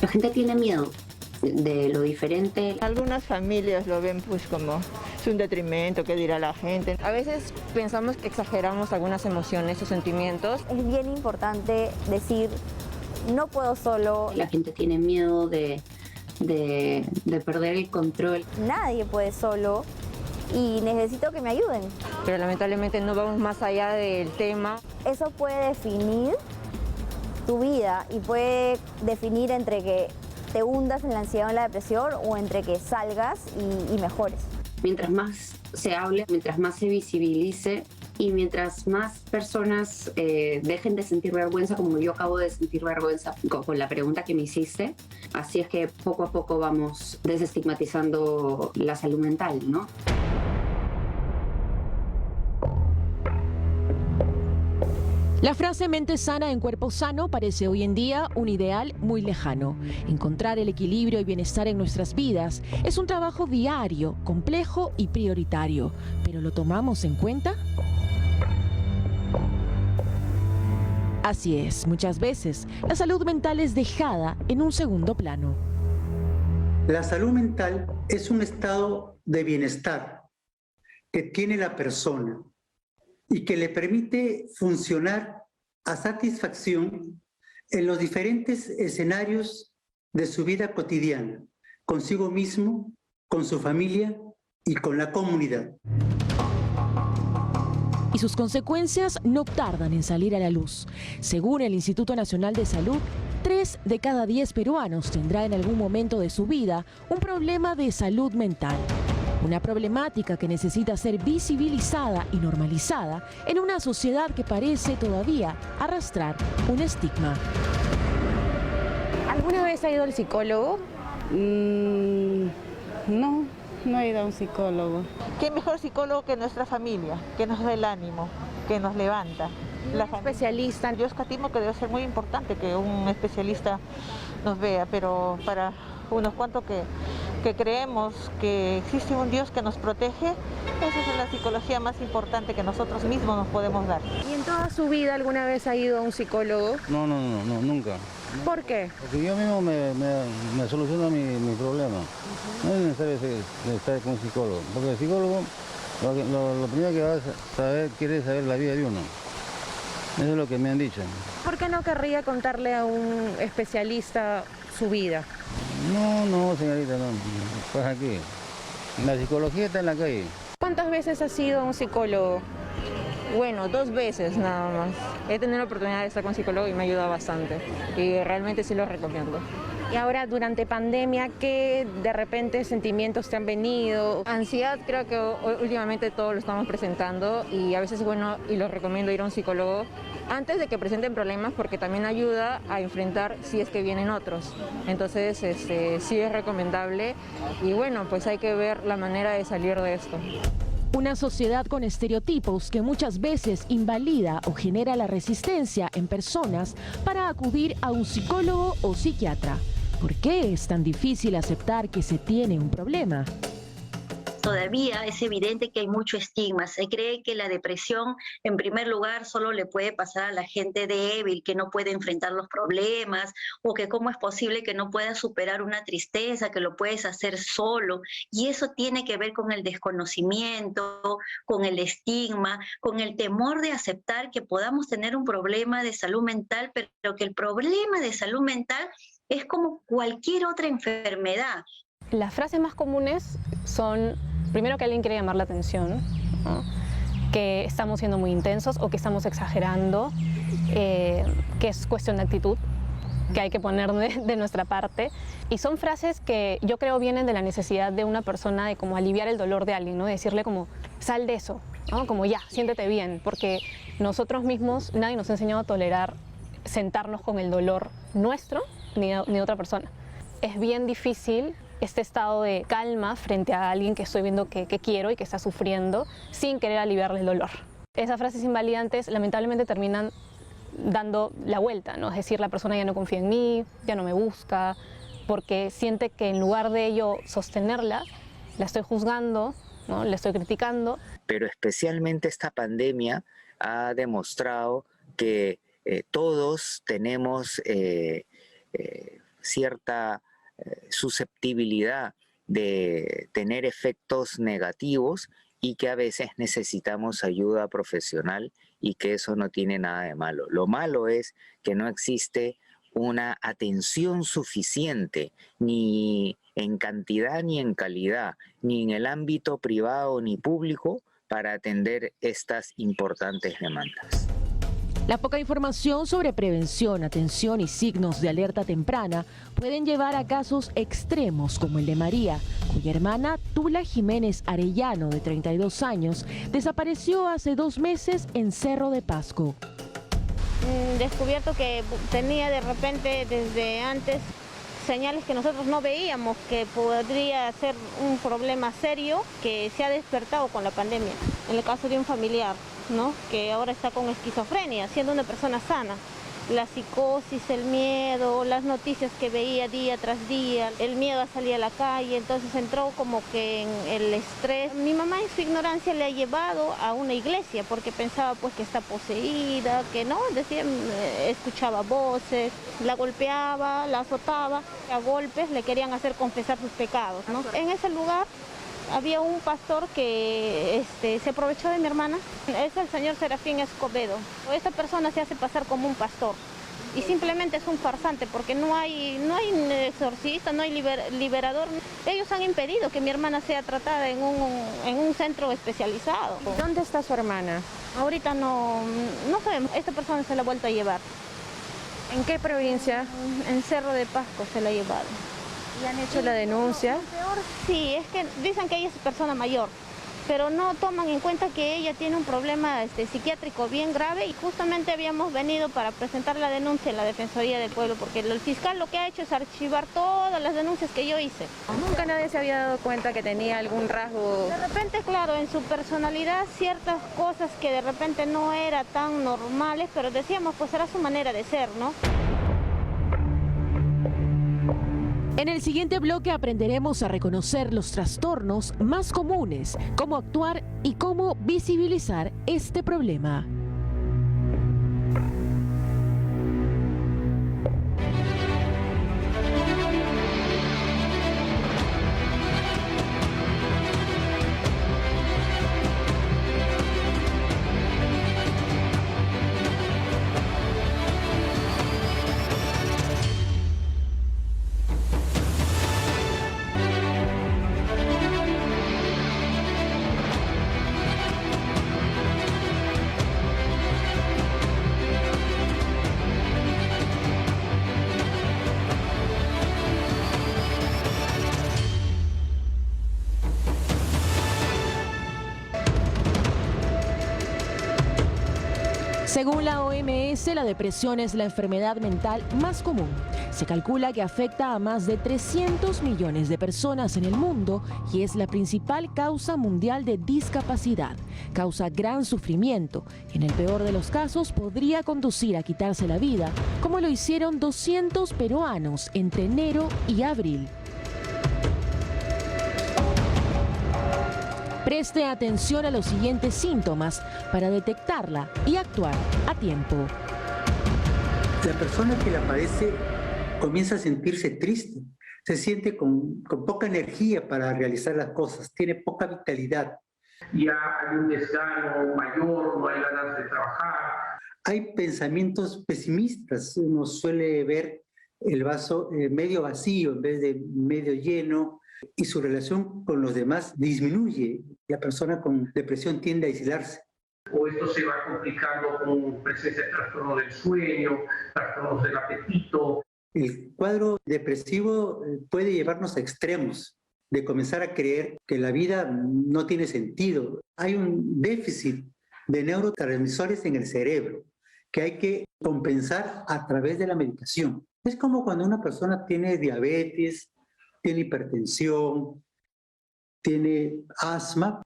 La gente tiene miedo de lo diferente. Algunas familias lo ven pues como es un detrimento, qué dirá la gente. A veces pensamos que exageramos algunas emociones o sentimientos. Es bien importante decir, no puedo solo. La gente tiene miedo de perder el control. Nadie puede solo y necesito que me ayuden. Pero lamentablemente no vamos más allá del tema. Eso puede definir tu vida y puede definir entre que te hundas en la ansiedad o en la depresión o entre que salgas y mejores. Mientras más se hable, mientras más se visibilice y mientras más personas dejen de sentir vergüenza, como yo acabo de sentir vergüenza con la pregunta que me hiciste, así es que poco a poco vamos desestigmatizando la salud mental, ¿no? La frase mente sana en cuerpo sano parece hoy en día un ideal muy lejano. Encontrar el equilibrio y bienestar en nuestras vidas es un trabajo diario, complejo y prioritario. ¿Pero lo tomamos en cuenta? Así es, muchas veces la salud mental es dejada en un segundo plano. La salud mental es un estado de bienestar que tiene la persona y que le permite funcionar a satisfacción en los diferentes escenarios de su vida cotidiana, consigo mismo, con su familia y con la comunidad. Y sus consecuencias no tardan en salir a la luz. Según el Instituto Nacional de Salud, 3 de cada 10 peruanos tendrá en algún momento de su vida un problema de salud mental. Una problemática que necesita ser visibilizada y normalizada en una sociedad que parece todavía arrastrar un estigma. ¿Alguna vez ha ido al psicólogo? No, no he ido a un psicólogo. ¿Qué mejor psicólogo que nuestra familia, que nos da el ánimo, que nos levanta? La Especialista. Yo escatimo que debe ser muy importante que un especialista nos vea, pero para unos cuantos que creemos que existe un Dios que nos protege, esa es la psicología más importante que nosotros mismos nos podemos dar. ¿Y en toda su vida alguna vez ha ido a un psicólogo? No, nunca. ¿Por qué? Porque yo mismo me soluciono mi problema. No es necesario estar con un psicólogo, porque el psicólogo lo primero que va a saber, quiere saber la vida de uno. Eso es lo que me han dicho. ¿Por qué no querría contarle a un especialista su vida? No, señorita, no. Pues aquí. La psicología está en la calle. ¿Cuántas veces has ido a un psicólogo? Bueno, 2 veces nada más. He tenido la oportunidad de estar con psicólogo y me ha ayudado bastante. Y realmente sí lo recomiendo. Y ahora, durante pandemia, ¿qué de repente sentimientos te han venido? Ansiedad creo que últimamente todos lo estamos presentando y a veces es bueno y lo recomiendo ir a un psicólogo antes de que presenten problemas porque también ayuda a enfrentar si es que vienen otros. Entonces sí es recomendable y bueno, pues hay que ver la manera de salir de esto. Una sociedad con estereotipos que muchas veces invalida o genera la resistencia en personas para acudir a un psicólogo o psiquiatra. ¿Por qué es tan difícil aceptar que se tiene un problema? Todavía es evidente que hay mucho estigma. Se cree que la depresión, en primer lugar, solo le puede pasar a la gente débil, que no puede enfrentar los problemas, o que cómo es posible que no pueda superar una tristeza, que lo puedes hacer solo. Y eso tiene que ver con el desconocimiento, con el estigma, con el temor de aceptar que podamos tener un problema de salud mental, pero que el problema de salud mental es como cualquier otra enfermedad. Las frases más comunes son, primero, que alguien quiere llamar la atención, ¿no? Que estamos siendo muy intensos o que estamos exagerando, que es cuestión de actitud, que hay que poner de nuestra parte. Y son frases que yo creo vienen de la necesidad de una persona de como aliviar el dolor de alguien, ¿no? Decirle como, sal de eso, ¿no? Como ya, siéntete bien, porque nosotros mismos, nadie nos ha enseñado a tolerar sentarnos con el dolor nuestro ni otra persona. Es bien difícil este estado de calma frente a alguien que estoy viendo que quiero y que está sufriendo sin querer aliviarle el dolor. Esas frases invalidantes lamentablemente terminan dando la vuelta, ¿no? Es decir, la persona ya no confía en mí, ya no me busca, porque siente que en lugar de ello sostenerla, la estoy juzgando, ¿no? La estoy criticando. Pero especialmente esta pandemia ha demostrado que todos tenemos cierta susceptibilidad de tener efectos negativos y que a veces necesitamos ayuda profesional y que eso no tiene nada de malo. Lo malo es que no existe una atención suficiente ni en cantidad ni en calidad, ni en el ámbito privado ni público para atender estas importantes demandas. La poca información sobre prevención, atención y signos de alerta temprana pueden llevar a casos extremos como el de María, cuya hermana Tula Jiménez Arellano, de 32 años, desapareció hace 2 meses en Cerro de Pasco. Descubierto que tenía de repente desde antes señales que nosotros no veíamos, que podría ser un problema serio que se ha despertado con la pandemia. En el caso de un familiar, ¿no?, que ahora está con esquizofrenia, siendo una persona sana. La psicosis, el miedo, las noticias que veía día tras día, el miedo a salir a la calle, entonces entró como que en el estrés. Mi mamá en su ignorancia le ha llevado a una iglesia porque pensaba pues que está poseída, que no, decía, escuchaba voces, la golpeaba, la azotaba, a golpes le querían hacer confesar sus pecados, ¿no? En ese lugar había un pastor que se aprovechó de mi hermana, es el señor Serafín Escobedo. Esta persona se hace pasar como un pastor y simplemente es un farsante porque no hay exorcista, no hay liberador. Ellos han impedido que mi hermana sea tratada en un centro especializado. ¿Dónde está su hermana? Ahorita no sabemos, esta persona se la ha vuelto a llevar. ¿En qué provincia? En Cerro de Pasco se la ha llevado. ¿Y han hecho la denuncia? Sí, es que dicen que ella es persona mayor, pero no toman en cuenta que ella tiene un problema psiquiátrico bien grave y justamente habíamos venido para presentar la denuncia en la Defensoría del Pueblo porque el fiscal lo que ha hecho es archivar todas las denuncias que yo hice. ¿Nunca nadie se había dado cuenta que tenía algún rasgo? De repente, claro, en su personalidad ciertas cosas que de repente no eran tan normales, pero decíamos pues era su manera de ser, ¿no? En el siguiente bloque aprenderemos a reconocer los trastornos más comunes, cómo actuar y cómo visibilizar este problema. Según la OMS, la depresión es la enfermedad mental más común. Se calcula que afecta a más de 300 millones de personas en el mundo y es la principal causa mundial de discapacidad. Causa gran sufrimiento. En el peor de los casos, podría conducir a quitarse la vida, como lo hicieron 200 peruanos entre enero y abril. Preste atención a los siguientes síntomas para detectarla y actuar a tiempo. La persona que la padece comienza a sentirse triste, se siente con poca energía para realizar las cosas, tiene poca vitalidad. Ya hay un desgano mayor, no hay ganas de trabajar. Hay pensamientos pesimistas, uno suele ver el vaso medio vacío en vez de medio lleno, y su relación con los demás disminuye. La persona con depresión tiende a aislarse. O esto se va complicando con presencia de trastorno del sueño, trastornos del apetito. El cuadro depresivo puede llevarnos a extremos, de comenzar a creer que la vida no tiene sentido. Hay un déficit de neurotransmisores en el cerebro que hay que compensar a través de la medicación. Es como cuando una persona tiene diabetes, tiene hipertensión, tiene asma.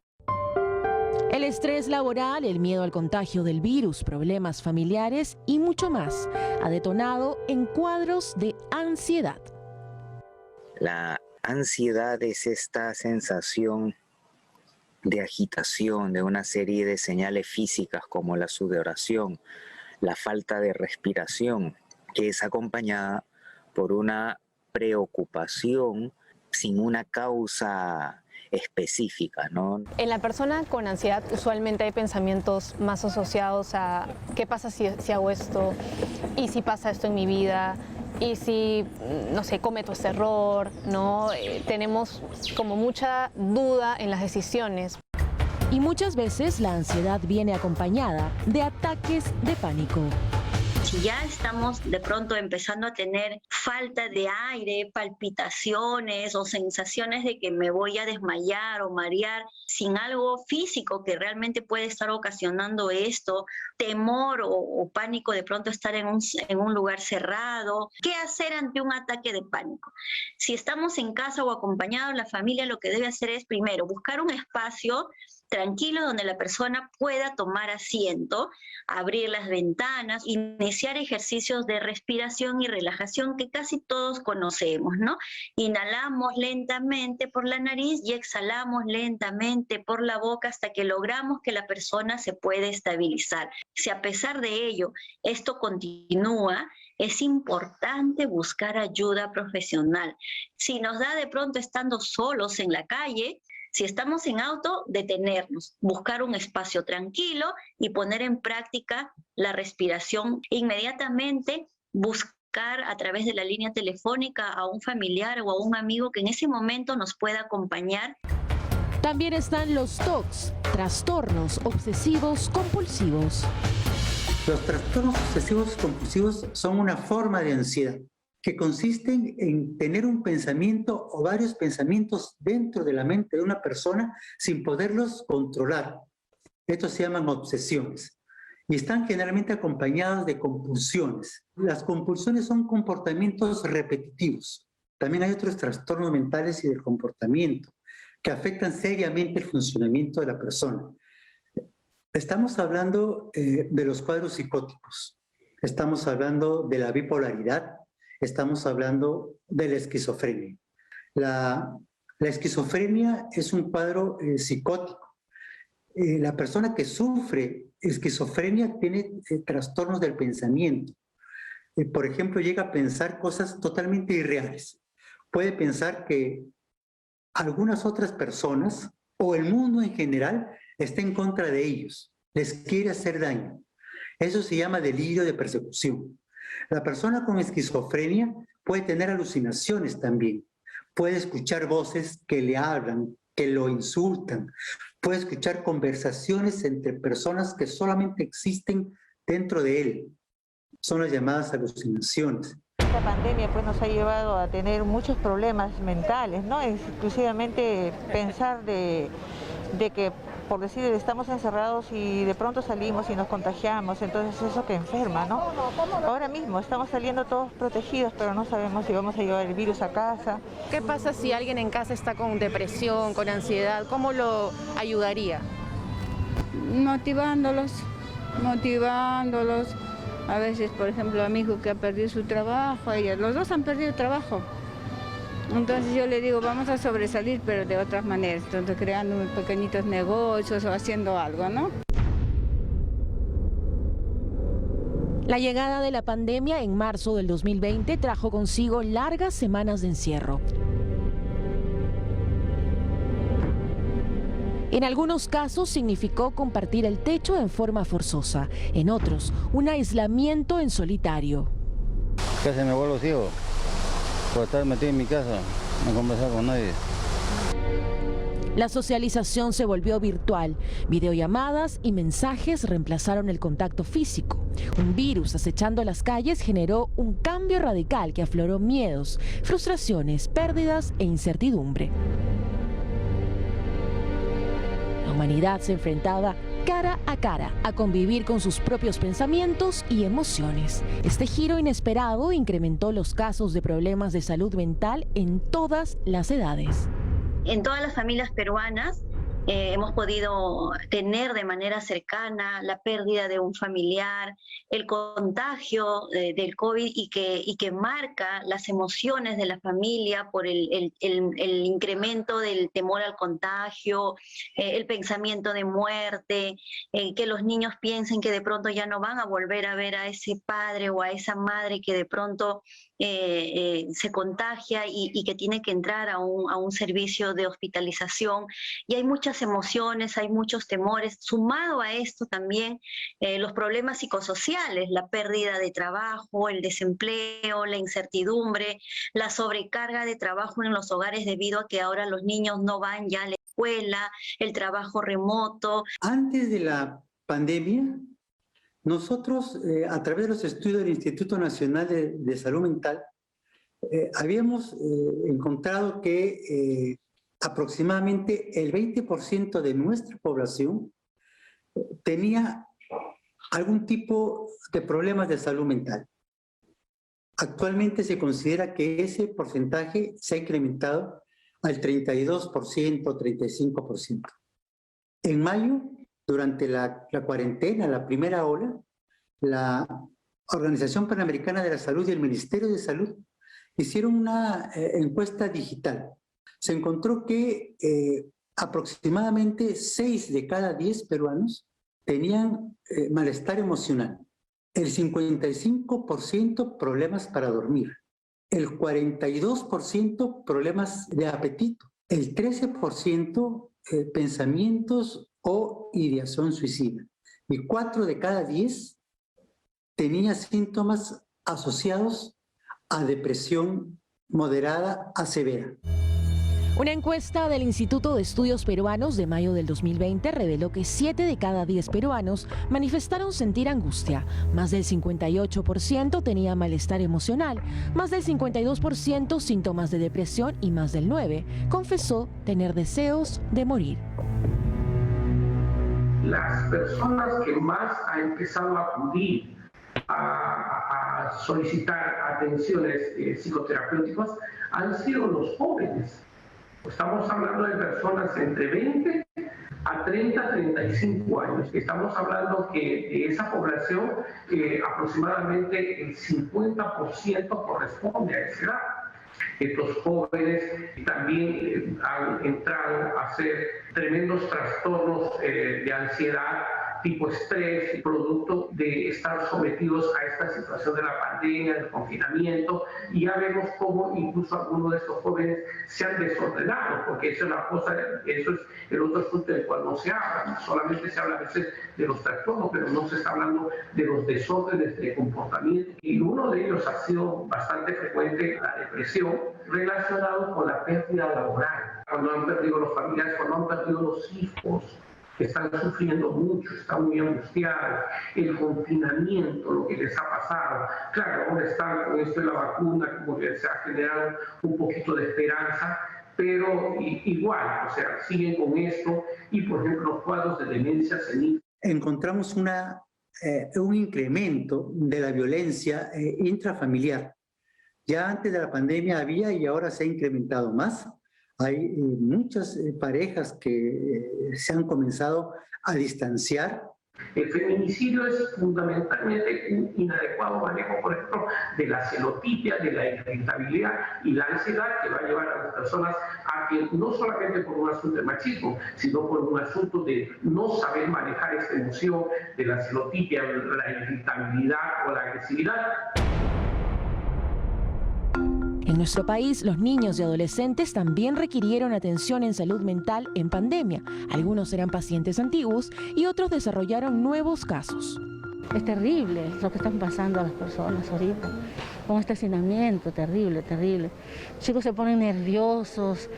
El estrés laboral, el miedo al contagio del virus, problemas familiares y mucho más ha detonado en cuadros de ansiedad. La ansiedad es esta sensación de agitación, de una serie de señales físicas como la sudoración, la falta de respiración, que es acompañada por una preocupación sin una causa específica, ¿no? En la persona con ansiedad usualmente hay pensamientos más asociados a ¿qué pasa si hago esto? ¿Y si pasa esto en mi vida? ¿Y si, no sé, cometo este error? ¿No? Tenemos como mucha duda en las decisiones. Y muchas veces la ansiedad viene acompañada de ataques de pánico. Si ya estamos de pronto empezando a tener falta de aire, palpitaciones o sensaciones de que me voy a desmayar o marear sin algo físico que realmente puede estar ocasionando esto, temor o pánico de pronto estar en un lugar cerrado, ¿qué hacer ante un ataque de pánico? Si estamos en casa o acompañados, la familia lo que debe hacer es primero buscar un espacio tranquilo donde la persona pueda tomar asiento, abrir las ventanas, iniciar ejercicios de respiración y relajación que casi todos conocemos, ¿no? Inhalamos lentamente por la nariz y exhalamos lentamente por la boca hasta que logramos que la persona se pueda estabilizar. Si a pesar de ello esto continúa, es importante buscar ayuda profesional. Si nos da de pronto estando solos en la calle, si estamos en auto, detenernos, buscar un espacio tranquilo y poner en práctica la respiración. Inmediatamente buscar a través de la línea telefónica a un familiar o a un amigo que en ese momento nos pueda acompañar. También están los TOCs, trastornos obsesivos compulsivos. Los trastornos obsesivos compulsivos son una forma de ansiedad que consisten en tener un pensamiento o varios pensamientos dentro de la mente de una persona sin poderlos controlar. Estos se llaman obsesiones y están generalmente acompañados de compulsiones. Las compulsiones son comportamientos repetitivos. También hay otros trastornos mentales y del comportamiento que afectan seriamente el funcionamiento de la persona. Estamos hablando de los cuadros psicóticos, estamos hablando de la bipolaridad, estamos hablando de la esquizofrenia. La esquizofrenia es un cuadro psicótico. La persona que sufre esquizofrenia tiene trastornos del pensamiento. Por ejemplo, llega a pensar cosas totalmente irreales. Puede pensar que algunas otras personas o el mundo en general está en contra de ellos, les quiere hacer daño. Eso se llama delirio de persecución. La persona con esquizofrenia puede tener alucinaciones también, puede escuchar voces que le hablan, que lo insultan, puede escuchar conversaciones entre personas que solamente existen dentro de él. Son las llamadas alucinaciones. Esta pandemia pues nos ha llevado a tener muchos problemas mentales, ¿no? Exclusivamente pensar de que, por decir, estamos encerrados y de pronto salimos y nos contagiamos, entonces eso que enferma, ¿no? Ahora mismo estamos saliendo todos protegidos, pero no sabemos si vamos a llevar el virus a casa. ¿Qué pasa si alguien en casa está con depresión, con ansiedad? ¿Cómo lo ayudaría? Motivándolos. A veces, por ejemplo, a mi hijo que ha perdido su trabajo, los dos han perdido trabajo. Entonces yo le digo, vamos a sobresalir, pero de otras maneras, entonces creando pequeñitos negocios o haciendo algo, ¿no? La llegada de la pandemia en marzo del 2020 trajo consigo largas semanas de encierro. En algunos casos significó compartir el techo en forma forzosa, en otros, un aislamiento en solitario. Casi me vuelvo ciego por estar metido en mi casa, no conversar con nadie. La socialización se volvió virtual. Videollamadas y mensajes reemplazaron el contacto físico. Un virus acechando las calles generó un cambio radical que afloró miedos, frustraciones, pérdidas e incertidumbre. La humanidad se enfrentaba cara a convivir con sus propios pensamientos y emociones. Este giro inesperado incrementó los casos de problemas de salud mental en todas las edades. En todas las familias peruanas hemos podido tener de manera cercana la pérdida de un familiar, el contagio del COVID y que marca las emociones de la familia por el incremento del temor al contagio, el pensamiento de muerte, que los niños piensen que de pronto ya no van a volver a ver a ese padre o a esa madre que de pronto se contagia y que tiene que entrar a un servicio de hospitalización. Y hay muchas emociones, hay muchos temores. Sumado a esto también los problemas psicosociales, la pérdida de trabajo, el desempleo, la incertidumbre, la sobrecarga de trabajo en los hogares debido a que ahora los niños no van ya a la escuela, el trabajo remoto. Antes de la pandemia, nosotros, a través de los estudios del Instituto Nacional de Salud Mental, habíamos encontrado que aproximadamente el 20% de nuestra población tenía algún tipo de problemas de salud mental. Actualmente se considera que ese porcentaje se ha incrementado al 32%, 35%. En mayo, durante la cuarentena, la primera ola, la Organización Panamericana de la Salud y el Ministerio de Salud hicieron una encuesta digital. Se encontró que aproximadamente 6 de cada 10 peruanos tenían malestar emocional. El 55% problemas para dormir. El 42% problemas de apetito. El 13% pensamientos o ideación suicida. Y 4 de cada 10 tenía síntomas asociados a depresión moderada a severa. Una encuesta del Instituto de Estudios Peruanos de mayo del 2020 reveló que 7 de cada 10 peruanos manifestaron sentir angustia, más del 58% tenía malestar emocional, más del 52% síntomas de depresión y más del 9% confesó tener deseos de morir. Las personas que más han empezado a acudir a solicitar atenciones psicoterapéuticas han sido los jóvenes. Estamos hablando de personas entre 20 a 30, 35 años. Estamos hablando que de esa población aproximadamente el 50% corresponde a esa edad. Estos jóvenes también han entrado a hacer tremendos trastornos de ansiedad, tipo estrés, producto de estar sometidos a esta situación de la pandemia, del confinamiento, y ya vemos cómo incluso algunos de estos jóvenes se han desordenado, porque eso es una cosa, eso es el otro asunto del cual no se habla, solamente se habla a veces de los trastornos, pero no se está hablando de los desórdenes de comportamiento, y uno de ellos ha sido bastante frecuente, la depresión, relacionado con la pérdida laboral, cuando han perdido los familiares, cuando han perdido los hijos, que están sufriendo mucho, están muy angustiados, el confinamiento, lo que les ha pasado. Claro, ahora están con esto de la vacuna, como que se ha generado un poquito de esperanza, pero igual, o sea, siguen con esto y, por ejemplo, los cuadros de demencia senil. Encontramos un incremento de la violencia intrafamiliar. Ya antes de la pandemia había y ahora se ha incrementado más. Hay muchas parejas que se han comenzado a distanciar. El feminicidio es fundamentalmente un inadecuado manejo, por ejemplo, de la celotipia, de la irritabilidad y la ansiedad que va a llevar a las personas a que no solamente por un asunto de machismo, sino por un asunto de no saber manejar esta emoción de la celotipia, la irritabilidad o la agresividad. En nuestro país, los niños y adolescentes también requirieron atención en salud mental en pandemia. Algunos eran pacientes antiguos y otros desarrollaron nuevos casos. Es terrible lo que están pasando a las personas ahorita, con este hacinamiento, terrible, terrible. Los chicos se ponen nerviosos,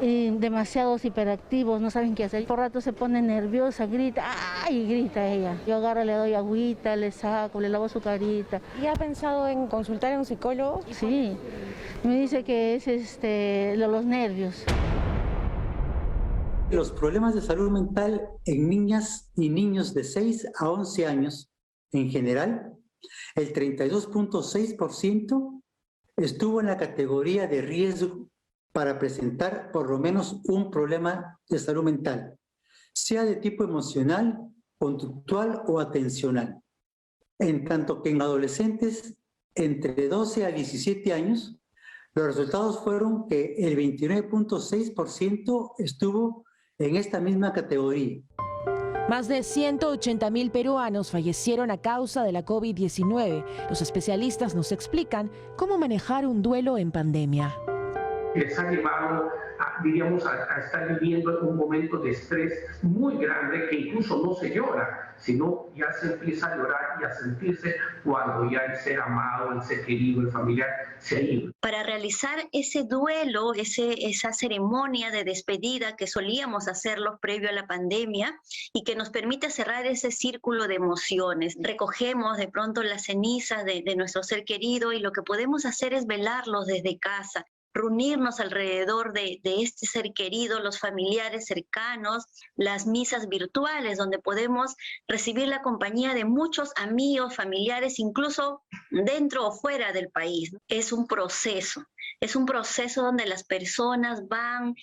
demasiados hiperactivos, no saben qué hacer. Por rato se pone nerviosa, grita, ¡ay! Grita ella. Yo agarro, le doy agüita, le saco, le lavo su carita. ¿Y ha pensado en consultar a un psicólogo? Sí, me dice que es los nervios. Los problemas de salud mental en niñas y niños de 6 a 11 años, en general, el 32.6% estuvo en la categoría de riesgo para presentar por lo menos un problema de salud mental. sea de tipo emocional, conductual o atencional. En tanto que en adolescentes entre 12 a 17 años, los resultados fueron que el 29.6% estuvo en esta misma categoría. Más de 180.000 peruanos fallecieron a causa de la COVID-19. Los especialistas nos explican cómo manejar un duelo en pandemia. Les ha llevado, diríamos, a estar viviendo un momento de estrés muy grande que incluso no se llora, sino ya se empieza a llorar y a sentirse cuando ya el ser amado, el ser querido, el familiar se ha ido. Para realizar ese duelo, esa ceremonia de despedida que solíamos hacerlo previo a la pandemia y que nos permite cerrar ese círculo de emociones. Recogemos de pronto las cenizas de nuestro ser querido y lo que podemos hacer es velarlos desde casa, reunirnos alrededor de este ser querido, los familiares cercanos, las misas virtuales donde podemos recibir la compañía de muchos amigos, familiares, incluso dentro o fuera del país. Es un proceso donde las personas van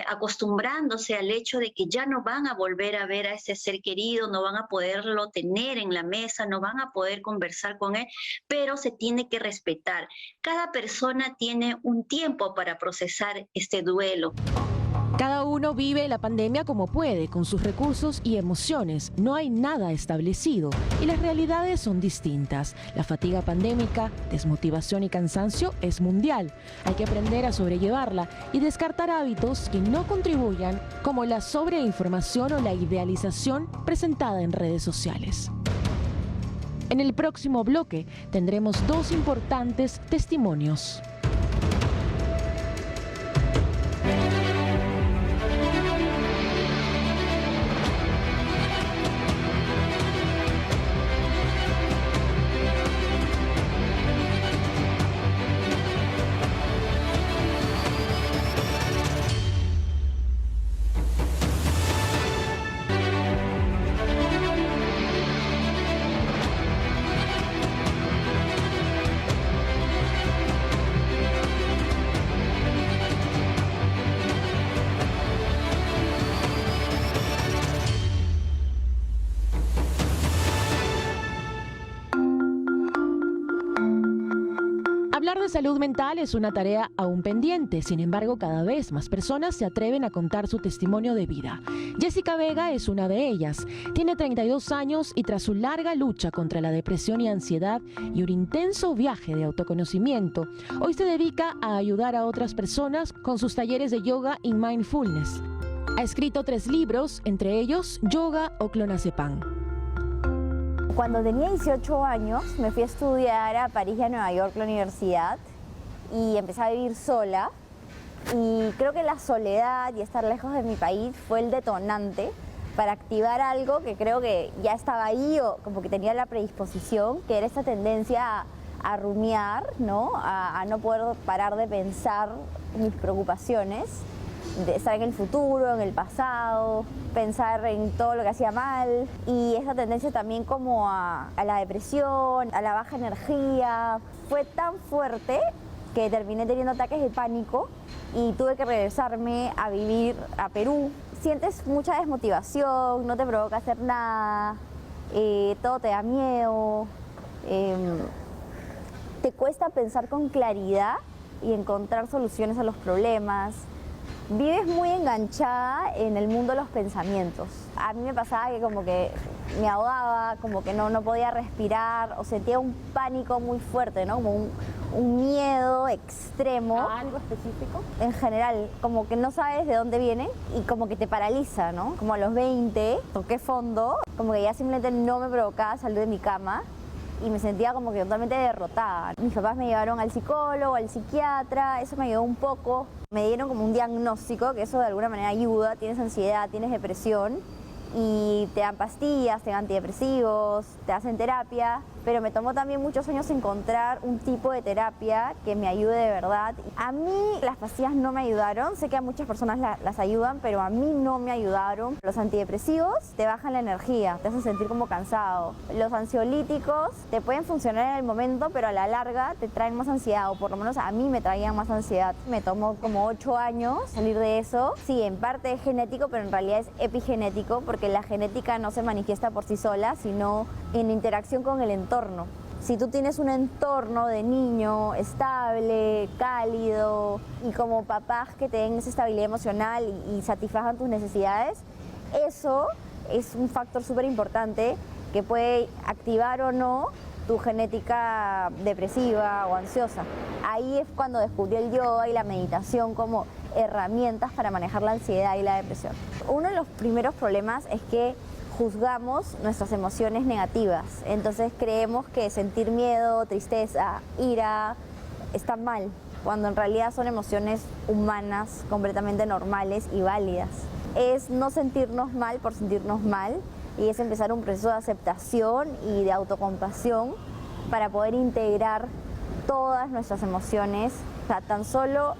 acostumbrándose al hecho de que ya no van a volver a ver a ese ser querido, no van a poderlo tener en la mesa, no van a poder conversar con él, pero se tiene que respetar. Cada persona tiene un tiempo para procesar este duelo. Cada uno vive la pandemia como puede, con sus recursos y emociones. No hay nada establecido y las realidades son distintas. La fatiga pandémica, desmotivación y cansancio es mundial. Hay que aprender a sobrellevarla y descartar hábitos que no contribuyan, como la sobreinformación o la idealización presentada en redes sociales. En el próximo bloque tendremos dos importantes testimonios. Hablar de salud mental es una tarea aún pendiente, sin embargo, cada vez más personas se atreven a contar su testimonio de vida. Jessica Vega es una de ellas. Tiene 32 años y tras su larga lucha contra la depresión y ansiedad y un intenso viaje de autoconocimiento, hoy se dedica a ayudar a otras personas con sus talleres de yoga y mindfulness. Ha escrito 3 libros, entre ellos Yoga o Clonazepam. Cuando tenía 18 años me fui a estudiar a París y a Nueva York, la universidad, y empecé a vivir sola. Y creo que la soledad y estar lejos de mi país fue el detonante para activar algo que creo que ya estaba ahí o como que tenía la predisposición, que era esta tendencia a rumiar, ¿no? A no poder parar de pensar mis preocupaciones, de estar en el futuro, en el pasado, pensar en todo lo que hacía mal, y esa tendencia también como a la depresión, a la baja energía, fue tan fuerte que terminé teniendo ataques de pánico y tuve que regresarme a vivir a Perú. Sientes mucha desmotivación, no te provoca hacer nada, todo te da miedo, te cuesta pensar con claridad y encontrar soluciones a los problemas. Vives muy enganchada en el mundo de los pensamientos. A mí me pasaba que como que me ahogaba, como que no podía respirar o sentía un pánico muy fuerte, ¿no? Como un miedo extremo. ¿Algo específico? En general, como que no sabes de dónde viene y como que te paraliza, ¿no? Como a los 20 toqué fondo, como que ya simplemente no me provocaba salir de mi cama y me sentía como que totalmente derrotada. Mis papás me llevaron al psicólogo, al psiquiatra, eso me ayudó un poco. Me dieron como un diagnóstico, que eso de alguna manera ayuda. Tienes ansiedad, tienes depresión y te dan pastillas, te dan antidepresivos, te hacen terapia pero me tomó también muchos años encontrar un tipo de terapia que me ayude de verdad. A mí las pastillas no me ayudaron, sé que a muchas personas las ayudan, pero a mí no me ayudaron. Los antidepresivos te bajan la energía, te hacen sentir como cansado. Los ansiolíticos te pueden funcionar en el momento, pero a la larga te traen más ansiedad, o por lo menos a mí me traían más ansiedad. Me tomó como 8 años salir de eso. Sí, en parte es genético, pero en realidad es epigenético, porque la genética no se manifiesta por sí sola, sino en interacción con el entorno. Si tú tienes un entorno de niño estable, cálido, y como papás que te den esa estabilidad emocional y satisfagan tus necesidades, eso es un factor súper importante que puede activar o no tu genética depresiva o ansiosa. Ahí es cuando descubrí el yoga y la meditación como herramientas para manejar la ansiedad y la depresión. Uno de los primeros problemas es que juzgamos nuestras emociones negativas, entonces creemos que sentir miedo, tristeza, ira están mal, cuando en realidad son emociones humanas completamente normales y válidas. Es no sentirnos mal por sentirnos mal, y es empezar un proceso de aceptación y de autocompasión para poder integrar todas nuestras emociones. O sea, tan solo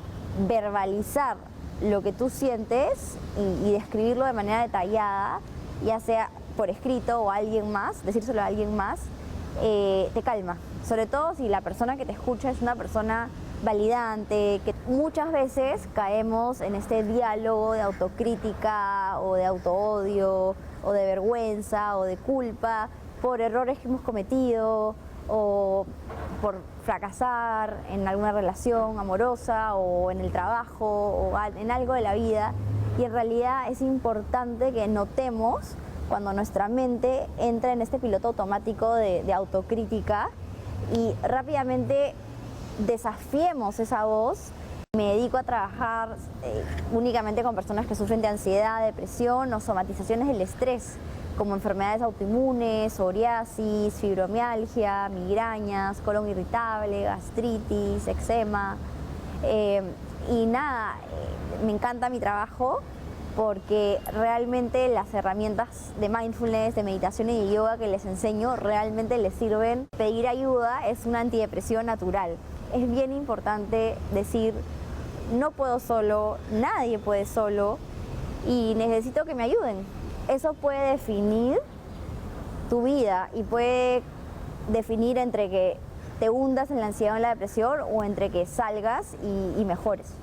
verbalizar lo que tú sientes y describirlo de manera detallada, ya sea por escrito o a alguien más, decírselo a alguien más, te calma. Sobre todo si la persona que te escucha es una persona validante, que muchas veces caemos en este diálogo de autocrítica o de autoodio o de vergüenza o de culpa por errores que hemos cometido o por fracasar en alguna relación amorosa o en el trabajo o en algo de la vida. Y en realidad es importante que notemos cuando nuestra mente entra en este piloto automático de autocrítica y rápidamente desafiemos esa voz. Me dedico a trabajar únicamente con personas que sufren de ansiedad, depresión o somatizaciones del estrés, como enfermedades autoinmunes, psoriasis, fibromialgia, migrañas, colon irritable, gastritis, eczema. Y nada, me encanta mi trabajo porque realmente las herramientas de mindfulness, de meditación y de yoga que les enseño realmente les sirven. Pedir ayuda es una antidepresión natural. Es bien importante decir, no puedo solo, nadie puede solo y necesito que me ayuden. Eso puede definir tu vida y puede definir entre que te hundas en la ansiedad o en la depresión o entre que salgas y mejores.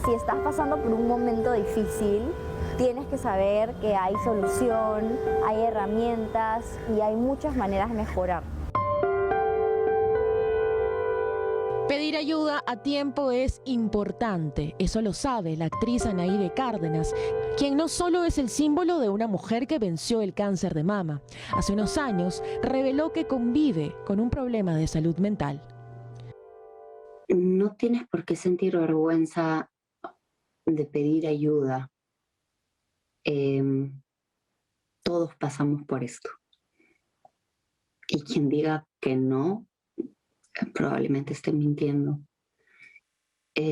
Si estás pasando por un momento difícil, tienes que saber que hay solución, hay herramientas y hay muchas maneras de mejorar. Pedir ayuda a tiempo es importante, eso lo sabe la actriz Anaíde Cárdenas, quien no solo es el símbolo de una mujer que venció el cáncer de mama, hace unos años reveló que convive con un problema de salud mental. No tienes por qué sentir vergüenza de pedir ayuda. Todos pasamos por esto. Y quien diga que no, probablemente esté mintiendo. Yo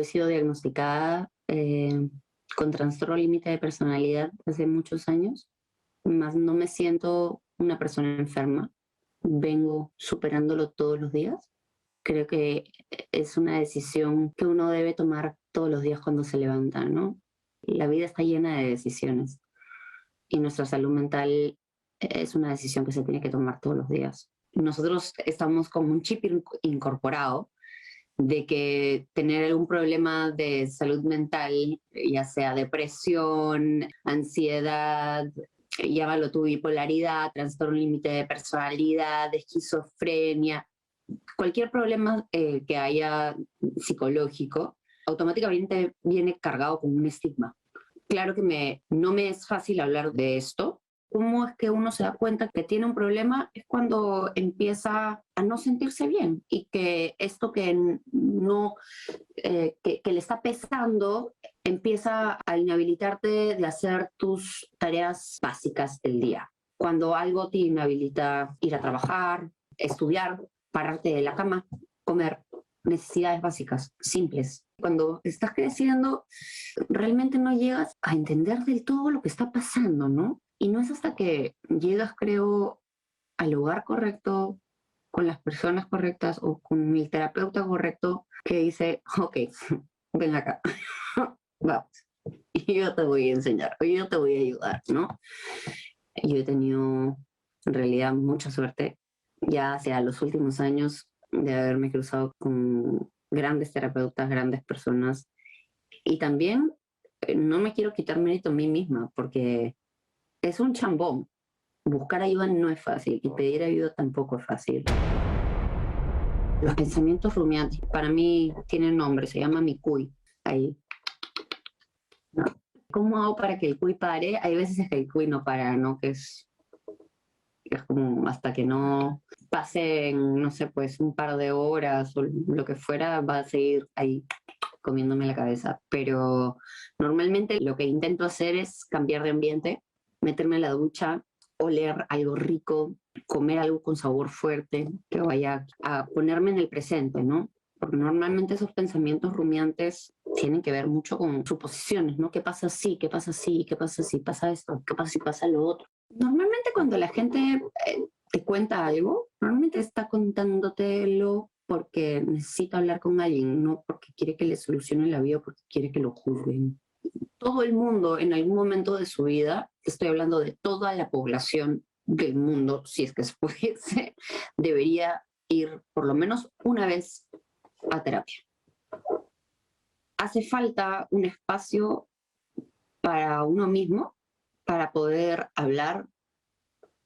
he sido diagnosticada con trastorno límite de personalidad hace muchos años, más no me siento una persona enferma. Vengo superándolo todos los días. Creo que es una decisión que uno debe tomar todos los días cuando se levanta, ¿no? La vida está llena de decisiones y nuestra salud mental es una decisión que se tiene que tomar todos los días. Nosotros estamos con un chip incorporado de que tener algún problema de salud mental, ya sea depresión, ansiedad, llámalo tú, bipolaridad, trastorno límite de personalidad, esquizofrenia, cualquier problema que haya psicológico, automáticamente viene cargado con un estigma. Claro que no me es fácil hablar de esto. ¿Cómo es que uno se da cuenta que tiene un problema? Es cuando empieza a no sentirse bien y que esto que le está pesando empieza a inhabilitarte de hacer tus tareas básicas del día. Cuando algo te inhabilita ir a trabajar, estudiar, pararte de la cama, comer, necesidades básicas, simples. Cuando estás creciendo, realmente no llegas a entender del todo lo que está pasando, ¿no? Y no es hasta que llegas, creo, al lugar correcto, con las personas correctas o con el terapeuta correcto, que dice, ok, ven acá, vamos, y yo te voy a enseñar, o yo te voy a ayudar, ¿no? Yo he tenido, en realidad, mucha suerte, ya hacia los últimos años, de haberme cruzado con grandes terapeutas, grandes personas, y también no me quiero quitar mérito a mí misma, porque es un chambón. Buscar ayuda no es fácil y pedir ayuda tampoco es fácil. Los pensamientos rumiantes, para mí tienen nombre, se llama mi cuy. Ahí. ¿No? ¿Cómo hago para que el cuy pare? Hay veces que el cuy no para, ¿no? Que es como hasta que no pasen, no sé, pues un par de horas o lo que fuera, va a seguir ahí comiéndome la cabeza. Pero normalmente lo que intento hacer es cambiar de ambiente, meterme en la ducha, oler algo rico, comer algo con sabor fuerte, que vaya a ponerme en el presente, ¿no? Porque normalmente esos pensamientos rumiantes tienen que ver mucho con suposiciones, ¿no? ¿Qué pasa si? ¿Qué pasa si? ¿Qué pasa si pasa esto? ¿Qué pasa si pasa lo otro? Normalmente cuando la gente te cuenta algo, normalmente está contándotelo porque necesita hablar con alguien, no porque quiere que le solucione la vida, porque quiere que lo juzguen. Todo el mundo en algún momento de su vida, estoy hablando de toda la población del mundo, si es que se pudiese, debería ir por lo menos una vez a terapia. Hace falta un espacio para uno mismo, para poder hablar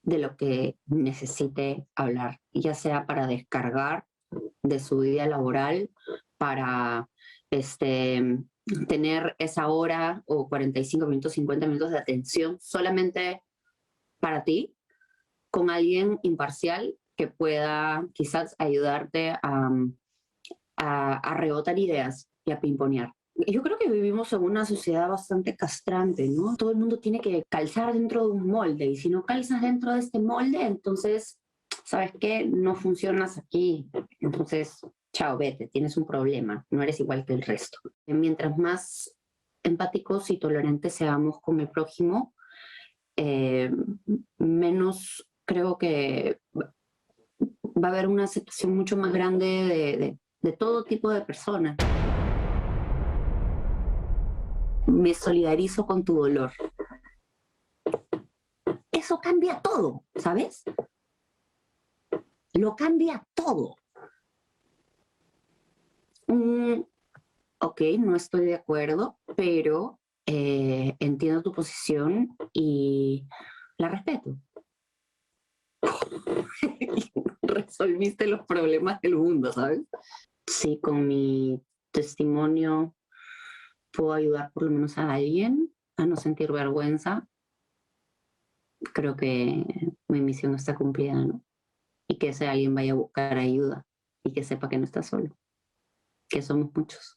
de lo que necesite hablar, ya sea para descargar de su vida laboral, para tener esa hora o 45 minutos, 50 minutos de atención solamente para ti, con alguien imparcial que pueda quizás ayudarte a rebotar ideas y a pimponear. Yo creo que vivimos en una sociedad bastante castrante, ¿no? Todo el mundo tiene que calzar dentro de un molde, y si no calzas dentro de este molde, entonces, ¿sabes qué? No funcionas aquí, entonces, chao, vete, tienes un problema, no eres igual que el resto. Mientras más empáticos y tolerantes seamos con el prójimo, menos creo que va a haber una aceptación mucho más grande de todo tipo de personas. Me solidarizo con tu dolor. Eso cambia todo, ¿sabes? Lo cambia todo. Ok, no estoy de acuerdo, pero entiendo tu posición y la respeto. Resolviste los problemas del mundo, ¿sabes? Sí, con mi testimonio puedo ayudar por lo menos a alguien a no sentir vergüenza. Creo que mi misión está cumplida, ¿no? Y que ese alguien vaya a buscar ayuda y que sepa que no está solo, que somos muchos.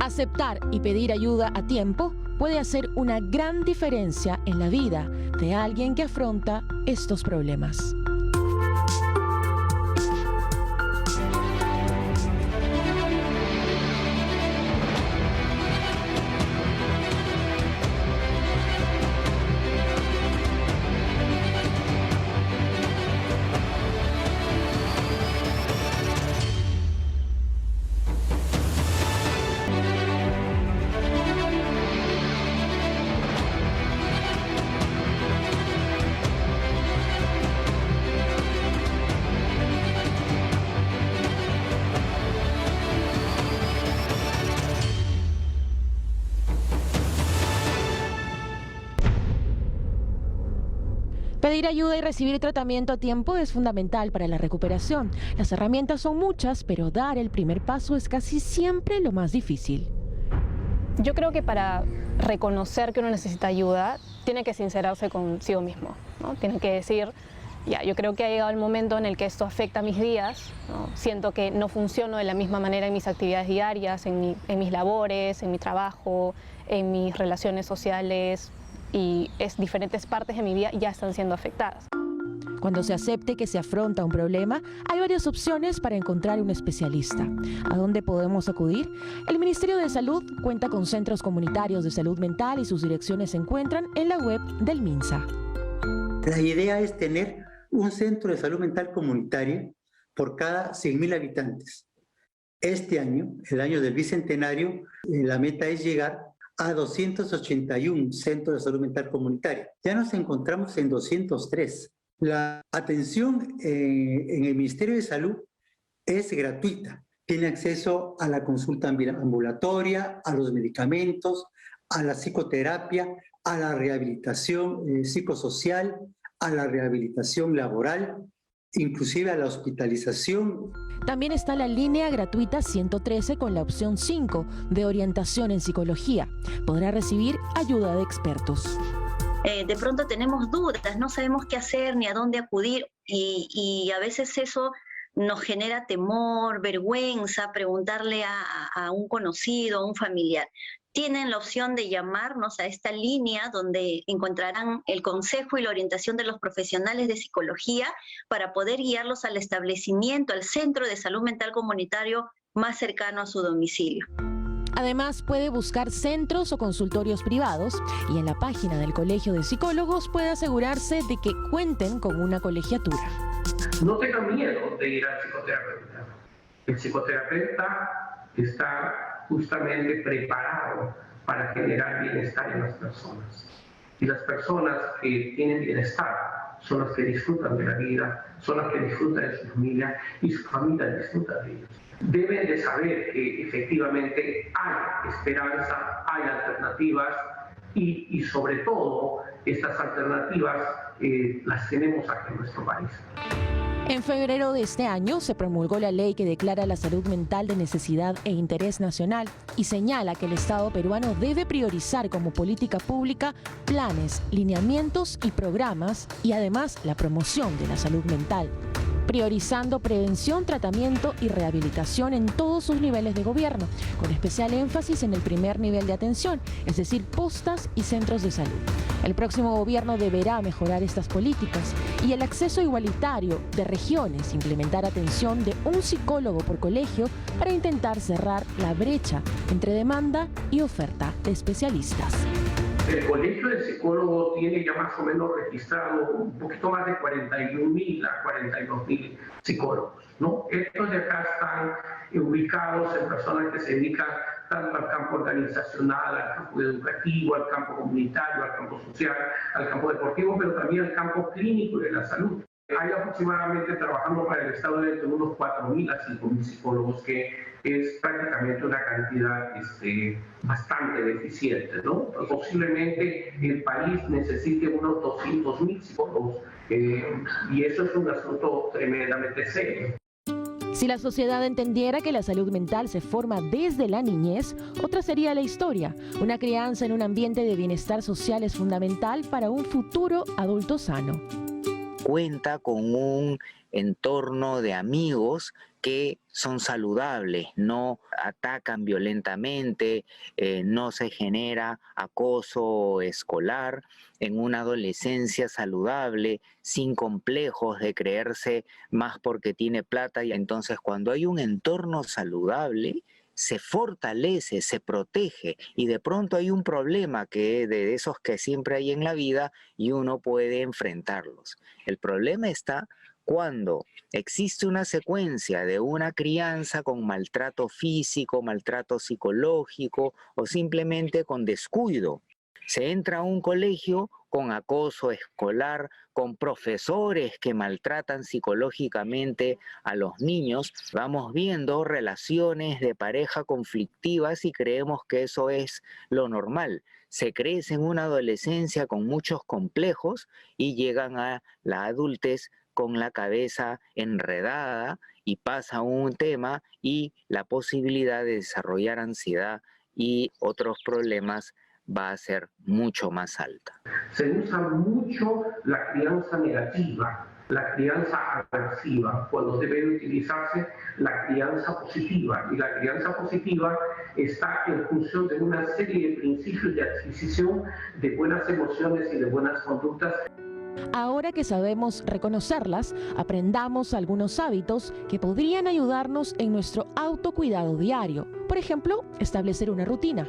Aceptar y pedir ayuda a tiempo puede hacer una gran diferencia en la vida de alguien que afronta estos problemas. Pedir ayuda y recibir tratamiento a tiempo es fundamental para la recuperación. Las herramientas son muchas, pero dar el primer paso es casi siempre lo más difícil. Yo creo que para reconocer que uno necesita ayuda, tiene que sincerarse consigo mismo, ¿no? Tiene que decir, ya, yo creo que ha llegado el momento en el que esto afecta a mis días, ¿no? Siento que no funciono de la misma manera en mis actividades diarias, en mis labores, en mi trabajo, en mis relaciones sociales, y diferentes partes de mi vida ya están siendo afectadas. Cuando se acepte que se afronta un problema, hay varias opciones para encontrar un especialista. ¿A dónde podemos acudir? El Ministerio de Salud cuenta con centros comunitarios de salud mental y sus direcciones se encuentran en la web del MINSA. La idea es tener un centro de salud mental comunitaria por cada 100.000 habitantes. Este año, el año del Bicentenario, la meta es llegar a 281 centros de salud mental comunitaria. Ya nos encontramos en 203. La atención en el Ministerio de Salud es gratuita. Tiene acceso a la consulta ambulatoria, a los medicamentos, a la psicoterapia, a la rehabilitación psicosocial, a la rehabilitación laboral, inclusive a la hospitalización. También está la línea gratuita 113 con la opción 5 de orientación en psicología. Podrá recibir ayuda de expertos. De pronto tenemos dudas, no sabemos qué hacer ni a dónde acudir y a veces eso nos genera temor, vergüenza, preguntarle a un conocido, a un familiar. Tienen la opción de llamarnos a esta línea donde encontrarán el consejo y la orientación de los profesionales de psicología para poder guiarlos al establecimiento, al centro de salud mental comunitario más cercano a su domicilio. Además, puede buscar centros o consultorios privados y en la página del Colegio de Psicólogos puede asegurarse de que cuenten con una colegiatura. No tengan miedo de ir al psicoterapeuta. El psicoterapeuta está justamente preparado para generar bienestar en las personas. Y las personas que tienen bienestar son las que disfrutan de la vida, son las que disfrutan de su familia y su familia disfruta de ellos. Deben de saber que efectivamente hay esperanza, hay alternativas y sobre todo estas alternativas las tenemos aquí en nuestro país. En febrero de este año se promulgó la ley que declara la salud mental de necesidad e interés nacional y señala que el Estado peruano debe priorizar como política pública planes, lineamientos y programas y además la promoción de la salud mental, priorizando prevención, tratamiento y rehabilitación en todos sus niveles de gobierno, con especial énfasis en el primer nivel de atención, es decir, postas y centros de salud. El próximo gobierno deberá mejorar estas políticas y el acceso igualitario de regiones, implementar atención de un psicólogo por colegio para intentar cerrar la brecha entre demanda y oferta de especialistas. El Colegio de Psicólogos tiene ya más o menos registrado un poquito más de 41.000 a 42.000 psicólogos, ¿no? Estos de acá están ubicados en personas que se dedican tanto al campo organizacional, al campo educativo, al campo comunitario, al campo social, al campo deportivo, pero también al campo clínico y de la salud. Hay aproximadamente trabajando para el Estado de unos 4.000 a 5.000 psicólogos, que es prácticamente una cantidad bastante deficiente, ¿no? Posiblemente el país necesite unos 200.000 psicólogos y eso es un asunto tremendamente serio. Si la sociedad entendiera que la salud mental se forma desde la niñez, otra sería la historia. Una crianza en un ambiente de bienestar social es fundamental para un futuro adulto sano. Cuenta con un entorno de amigos que son saludables, no atacan violentamente, no se genera acoso escolar, en una adolescencia saludable, sin complejos de creerse más porque tiene plata. Y entonces cuando hay un entorno saludable, se fortalece, se protege y de pronto hay un problema que de esos que siempre hay en la vida y uno puede enfrentarlos. El problema está cuando existe una secuencia de una crianza con maltrato físico, maltrato psicológico o simplemente con descuido. Se entra a un colegio con acoso escolar, con profesores que maltratan psicológicamente a los niños. Vamos viendo relaciones de pareja conflictivas y creemos que eso es lo normal. Se crece en una adolescencia con muchos complejos y llegan a la adultez con la cabeza enredada y pasa un tema y la posibilidad de desarrollar ansiedad y otros problemas va a ser mucho más alta. Se usa mucho la crianza negativa, la crianza aversiva, cuando debe utilizarse la crianza positiva. Y la crianza positiva está en función de una serie de principios de adquisición de buenas emociones y de buenas conductas. Ahora que sabemos reconocerlas, aprendamos algunos hábitos que podrían ayudarnos en nuestro autocuidado diario. Por ejemplo, establecer una rutina.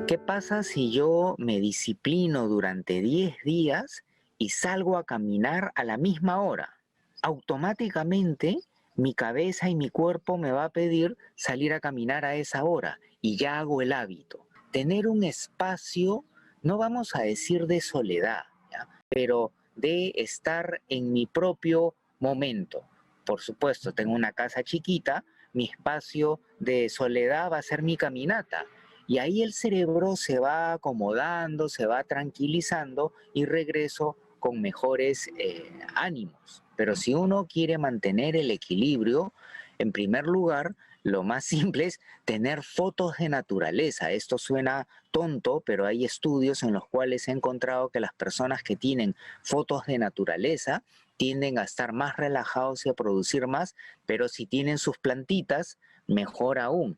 ¿Qué pasa si yo me disciplino durante 10 días y salgo a caminar a la misma hora? Automáticamente mi cabeza y mi cuerpo me va a pedir salir a caminar a esa hora y ya hago el hábito. Tener un espacio, no vamos a decir de soledad, ¿ya? Pero de estar en mi propio momento. Por supuesto, tengo una casa chiquita, mi espacio de soledad va a ser mi caminata. Y ahí el cerebro se va acomodando, se va tranquilizando y regreso con mejores ánimos. Pero si uno quiere mantener el equilibrio, en primer lugar, lo más simple es tener fotos de naturaleza. Esto suena tonto, pero hay estudios en los cuales he encontrado que las personas que tienen fotos de naturaleza tienden a estar más relajados y a producir más, pero si tienen sus plantitas, mejor aún.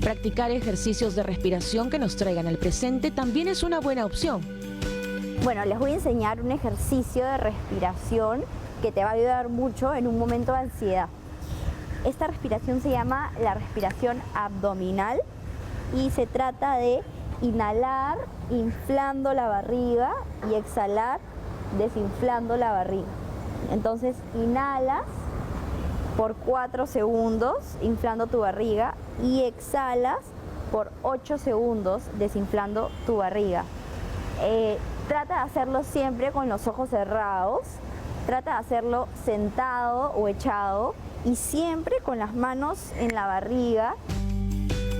Practicar ejercicios de respiración que nos traigan al presente también es una buena opción. Bueno, les voy a enseñar un ejercicio de respiración que te va a ayudar mucho en un momento de ansiedad. Esta respiración se llama la respiración abdominal y se trata de inhalar inflando la barriga y exhalar desinflando la barriga. Entonces inhalas por 4 segundos inflando tu barriga y exhalas por 8 segundos desinflando tu barriga. Trata de hacerlo siempre con los ojos cerrados, trata de hacerlo sentado o echado y siempre con las manos en la barriga.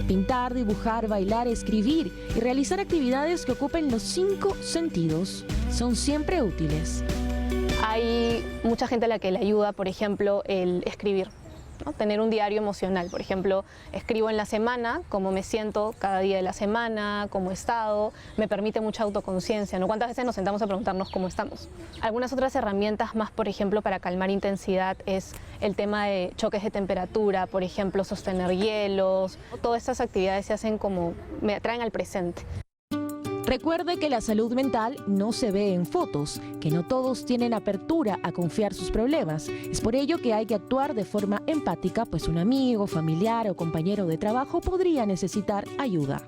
Pintar, dibujar, bailar, escribir y realizar actividades que ocupen los 5 sentidos son siempre útiles. Hay mucha gente a la que le ayuda, por ejemplo, el escribir, ¿no? Tener un diario emocional. Por ejemplo, escribo en la semana cómo me siento cada día de la semana, cómo he estado, me permite mucha autoconciencia, ¿no? ¿Cuántas veces nos sentamos a preguntarnos cómo estamos? Algunas otras herramientas más, por ejemplo, para calmar intensidad es el tema de choques de temperatura, por ejemplo, sostener hielos. Todas estas actividades se hacen como, me traen al presente. Recuerde que la salud mental no se ve en fotos, que no todos tienen apertura a confiar sus problemas. Es por ello que hay que actuar de forma empática, pues un amigo, familiar o compañero de trabajo podría necesitar ayuda.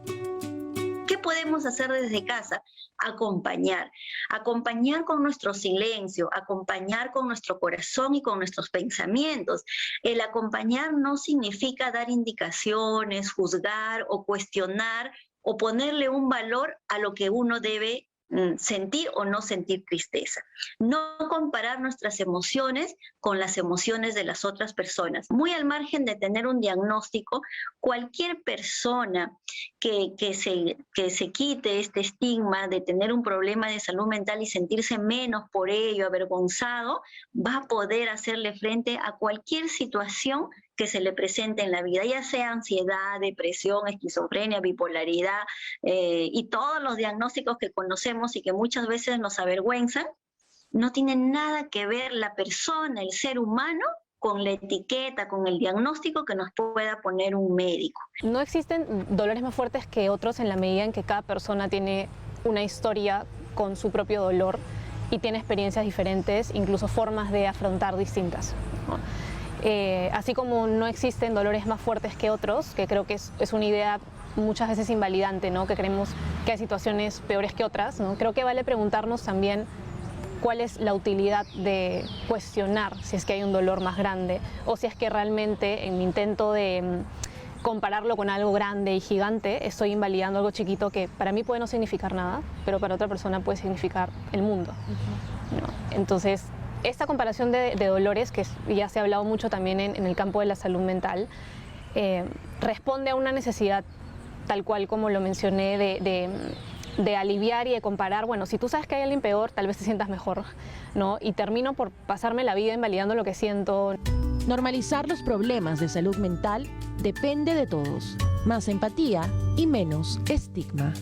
¿Qué podemos hacer desde casa? Acompañar con nuestro silencio, acompañar con nuestro corazón y con nuestros pensamientos. El acompañar no significa dar indicaciones, juzgar o cuestionar o ponerle un valor a lo que uno debe sentir o no sentir tristeza. No comparar nuestras emociones con las emociones de las otras personas. Muy al margen de tener un diagnóstico, cualquier persona que se quite este estigma de tener un problema de salud mental y sentirse menos por ello, avergonzado, va a poder hacerle frente a cualquier situación que se le presente en la vida, ya sea ansiedad, depresión, esquizofrenia, bipolaridad y todos los diagnósticos que conocemos y que muchas veces nos avergüenzan, no tienen nada que ver la persona, el ser humano, con la etiqueta, con el diagnóstico que nos pueda poner un médico. No existen dolores más fuertes que otros en la medida en que cada persona tiene una historia con su propio dolor y tiene experiencias diferentes, incluso formas de afrontar distintas, ¿no? Así como no existen dolores más fuertes que otros, que creo que es una idea muchas veces invalidante, ¿no? Que creemos que hay situaciones peores que otras, ¿no? Creo que vale preguntarnos también cuál es la utilidad de cuestionar si es que hay un dolor más grande o si es que realmente en mi intento de compararlo con algo grande y gigante estoy invalidando algo chiquito que para mí puede no significar nada, pero para otra persona puede significar el mundo, ¿no? Entonces, esta comparación de dolores, que ya se ha hablado mucho también en el campo de la salud mental, responde a una necesidad tal cual como lo mencioné de aliviar y de comparar. Bueno, si tú sabes que hay alguien peor, tal vez te sientas mejor, ¿no? Y termino por pasarme la vida invalidando lo que siento. Normalizar los problemas de salud mental depende de todos. Más empatía y menos estigma.